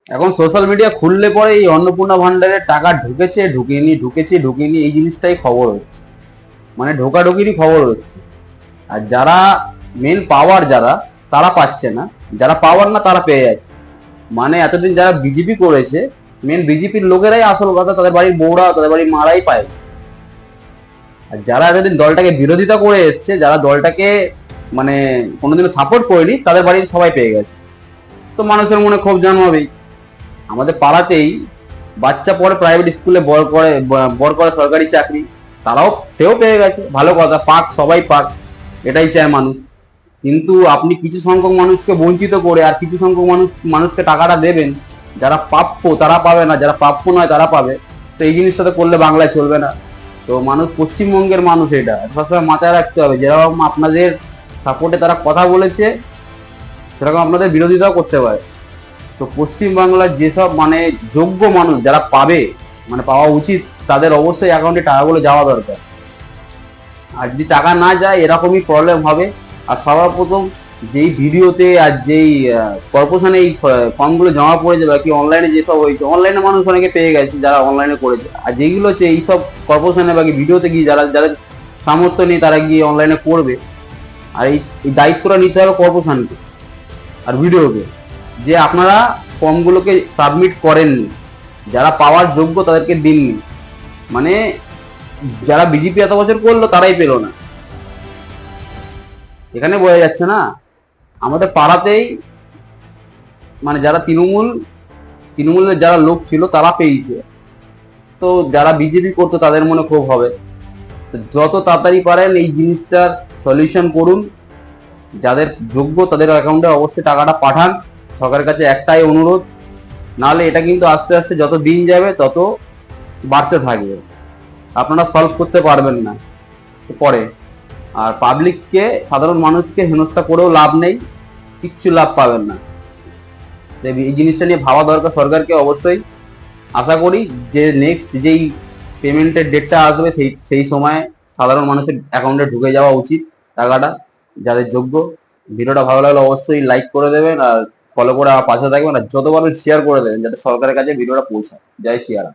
এখন social media খুললে পরে এই অন্নপূর্ণা ভান্ডারের টাকা ঢুকেছে ঢুকেনি, ঢুকেছে ঢুকেনি, এই জিনিসটাই খবর হচ্ছে, মানে ঢোকাঢুকিরই খবর হচ্ছে। আর যারা মেন পাওয়ার, যারা তারা পাচ্ছে না, যারা পাওয়ার না তারা পেয়ে যাচ্ছে। মানে এতদিন যারা বিজেপি করেছে, মেন বিজেপির লোকেরাই আসল কথা, তাদের বাড়ির বউরা, তাদের বাড়ির মারাই পায়। আর যারা এতদিন দলটাকে বিরোধিতা করে এসছে, যারা দলটাকে মানে কোনোদিনও সাপোর্ট করেনি, তাদের বাড়ির সবাই পেয়ে গেছে। তো মানুষের মনে ক্ষোভ জন্মাবেই। আমাদের পাড়াতেই বাচ্চা পড়ে প্রাইভেট স্কুলে, বর করে সরকারি চাকরি, তারাও সেও পেয়ে গেছে, ভালো কথা, পাক, সবাই পাক, এটাই চায় মানুষ। কিন্তু আপনি কিছু সংখ্যক মানুষকে বঞ্চিত করে আর কিছু সংখ্যক মানুষকে টাকাটা দেবেন, যারা প্রাপ্য তারা পাবে না, যারা প্রাপ্য নয় তারা পাবে। তো এই জিনিসটা তো করলে বাংলায় চলবে না। তো মানুষ, পশ্চিমবঙ্গের মানুষ, এটা সবসময় মাথায় রাখতে হবে, যেরকম আপনাদের সাপোর্টে তারা কথা বলেছে, সেরকম আপনাদের বিরোধিতাও করতে পারে। তো পশ্চিমবাংলার যেসব মানে যোগ্য মানুষ যারা পাবে, মানে পাওয়া উচিত, তাদের অবশ্যই অ্যাকাউন্টে টাকাগুলো যাওয়া দরকার। আর যদি টাকা না যায়, এরকমই প্রবলেম হবে। আর সবার প্রথম যেই ভিডিওতে আর যেই কর্পোরেশনে এই ফর্মগুলো জমা পড়ে যাবে, কি অনলাইনে যেসব হয়েছে, অনলাইনে মানুষ অনেকে পেয়ে গেছে যারা অনলাইনে করেছে। আর যেগুলো হচ্ছে এইসব কর্পোরেশনে বা ভিডিওতে গিয়ে যারা, যাদের সামর্থ্য নেই, তারা গিয়ে অনলাইনে করবে। আর এই দায়িত্বটা নিতে হবে কর্পোরেশনকে আর ভিডিওকে, যে আপনারা ফর্মগুলোকে সাবমিট করেননি, যারা পাওয়ার যোগ্য তাদেরকে দিননি। মানে যারা বিজেপি এত বছর করলো তারাই পেলো না, এখানে বোঝা যাচ্ছে না। আমাদের পাড়াতেই মানে যারা তৃণমূলের যারা লোক ছিল তারা পেয়েছে। তো যারা বিজেপি করতো তাদের মনে ক্ষোভ হবে। তো যত তাড়াতাড়ি পারেন এই জিনিসটার সলিউশন করুন, যাদের যোগ্য তাদের অ্যাকাউন্টে অবশ্যই টাকাটা পাঠান। সরকারের কাছে একটাই অনুরোধ, নাহলে এটা কিন্তু আস্তে আস্তে যত দিন যাবে তত বাড়তে থাকবে, আপনারা সলভ করতে পারবেন না পরে। আর পাবলিককে, সাধারণ মানুষকে হেনস্থা করেও লাভ নেই, কিচ্ছু লাভ পাবেন না। এই জিনিসটা নিয়ে ভাবা দরকার সরকারকে অবশ্যই। আশা করি যে নেক্সট যেই পেমেন্টের ডেটটা আসবে, সেই সময় সাধারণ মানুষের অ্যাকাউন্টে ঢুকে যাওয়া উচিত টাকাটা, যাদের যোগ্য। ভিডিওটা ভালো লাগলে অবশ্যই লাইক করে দেবেন, আর ফলো করে আমার পাশে থাকবেন, আর যত পারবেন শেয়ার করে দেবেন, যাতে সরকারের কাছে ভিডিওটা পৌঁছায়। জয় শ্রী রাম।